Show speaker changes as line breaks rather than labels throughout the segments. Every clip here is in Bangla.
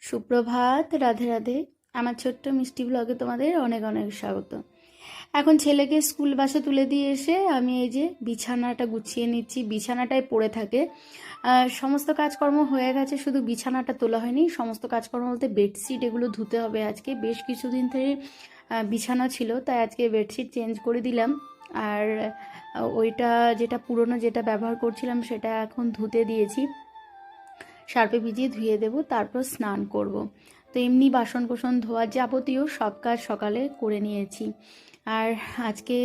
সুপ্রভাত, রাধে রাধে। আমার ছোট্ট মিষ্টি ব্লগে তোমাদের অনেক অনেক স্বাগত। এখন ছেলেকে স্কুল বাসে তুলে দিয়ে এসে আমি এই যে বিছানাটা গুছিয়ে নিচ্ছি। বিছানাটাই পড়ে থাকে। সমস্ত কাজকর্ম হয়ে গেছে, শুধু বিছানাটা তোলা হয়নি। সমস্ত কাজকর্ম বলতে বেডশিট এগুলো ধুতে হবে আজকে। বেশ কিছুদিন ধরে বিছানা ছিল, তাই আজকে বেডশিট চেঞ্জ করে দিলাম। আর ওইটা যেটা পুরনো যেটা ব্যবহার করছিলাম সেটা এখন ধুতে দিয়েছি। সার্ফে ভিজিয়ে ধুয়ে দেব, তারপর স্নান করব। তো এমনি বাসন কোসন ধোয়া যাবতীয় সব কাজ সকালে করে নিয়েছি। আর আজকে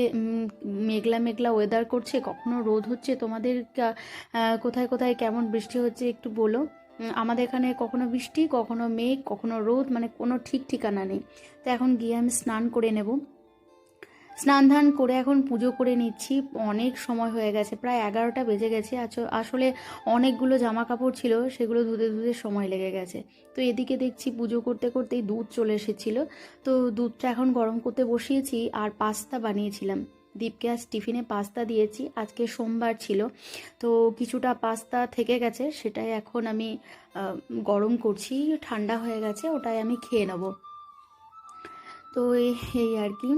মেঘলা মেঘলা ওয়েদার করছে, কখনো রোদ হচ্ছে। তোমাদের কোথায় কোথায় কেমন বৃষ্টি হচ্ছে একটু বলো। আমাদের এখানে কখনো বৃষ্টি, কখনো মেঘ, কখনো রোদ, মানে কোনো ঠিক ঠিকানা নেই। তো এখন গিয়ে আমি স্নান করে নেব। স্নান ধান করে এখন পুজো করে নিচ্ছি। অনেক সময় হয়ে গেছে, প্রায় 11টা বেজে গেছে। আসলে অনেকগুলো জামা কাপড় ছিল, সেগুলো ধুতে ধুতে সময় লেগে গেছে। তো এদিকে দেখছি পুজো করতে করতেই দুধ চলে এসেছিল। তো দুধটা এখন গরম করতে বসিয়েছি। আর পাস্তা বানিয়েছিলাম, দীপকে আজ টিফিনে পাস্তা দিয়েছি। আজকে সোমবার ছিল, তো কিছুটা পাস্তা থেকে গেছে, সেটাই এখন আমি গরম করছি। ঠান্ডা হয়ে গেছে, ওটাই আমি খেয়ে নেবো। তো এই আর কি।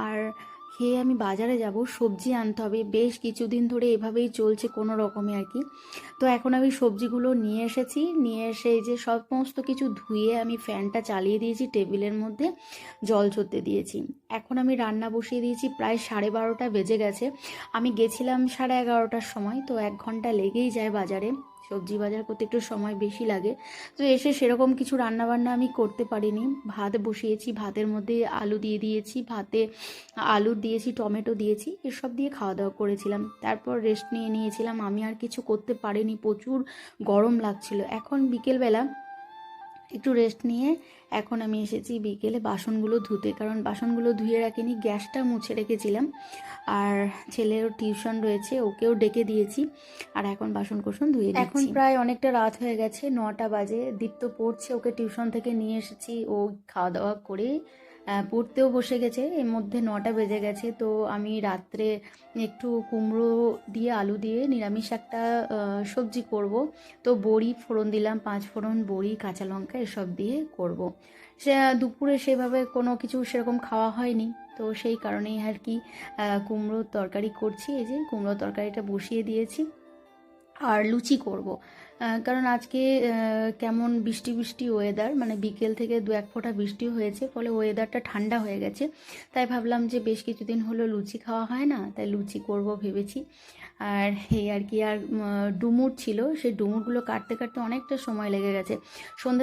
আর খেয়ে আমি বাজারে যাব, সবজি আনতে হবে। বেশ কিছুদিন ধরে এভাবেই চলছে কোনো রকমে আর কি। তো এখন আমি সবজিগুলো নিয়ে এসেছি। নিয়ে এসে এই যে সমস্ত কিছু ধুয়ে আমি ফ্যানটা চালিয়ে দিয়েছি, টেবিলের মধ্যে জল ঝরতে দিয়েছি। এখন আমি রান্না বসিয়ে দিয়েছি। প্রায় 12:30 বেজে গেছে। আমি গেছিলাম 11:30টার সময়, তো 1 ঘন্টা লেগেই যায় বাজারে। সবজি বাজার করতে একটু সময় বেশি লাগে। তো এসে সেরকম কিছু রান্নাবান্না আমি করতে পারিনি। ভাত বসিয়েছি, ভাতের মধ্যে আলু দিয়ে দিয়েছি, ভাতে আলু দিয়েছি, টমেটো দিয়েছি, এসব দিয়ে খাওয়া দাওয়া করেছিলাম। তারপর রেস্ট নিয়ে নিয়েছিলাম। আমি আর কিছু করতে পারিনি, প্রচুর গরম লাগছিল। এখন বিকেলবেলা একটু রেস্ট নিয়ে এখন আমি এসেছি বিকেলে বাসনগুলো ধুতে, কারণ বাসনগুলো ধুয়ে রাখিনি, গ্যাসটা মুছে রেখেছিলাম। আর ছেলেরও টিউশন রয়েছে, ওকেও ডেকে দিয়েছি। আর এখন বাসন কোসন ধুয়ে নিচ্ছি। এখন প্রায় অনেকটা রাত হয়ে গেছে, 9টা বাজে। দীপ্ত পড়ছে, ওকে টিউশন থেকে নিয়ে এসেছি। ও খাওয়া দাওয়া করে পড়তেও বসে গেছে। এর মধ্যে 9টা বেজে গেছে। তো আমি রাত্রে একটু কুমড়ো দিয়ে আলু দিয়ে নিরামিষ একটা সবজি করব। তো বড়ি ফোড়ন দিলাম, 5 ফোড়ন, বড়ি, কাঁচা লঙ্কা এসব দিয়ে করব। সে দুপুরে সেভাবে কোনো কিছু সেরকম খাওয়া হয়নি, তো সেই কারণেই আর কি কুমড়োর তরকারি করছি। এই যে কুমড়োর তরকারিটা বসিয়ে দিয়েছি। আর লুচি করব, কারণ আজকে কেমন বৃষ্টি বৃষ্টি ওয়েদার, মানে বিকেল থেকে 2-1 ফোঁটা বৃষ্টি হয়েছে, ফলে ওয়েদারটা ঠান্ডা হয়ে গেছে। তাই ভাবলাম যে বেশ কিছুদিন হলো লুচি খাওয়া হয় না, তাই লুচি করব ভেবেছি। আর এই আর কি। আর ডুমুর ছিল, সেই ডুমুরগুলো কাটতে কাটতে অনেকটা সময় লেগে গেছে। সন্ধ্যে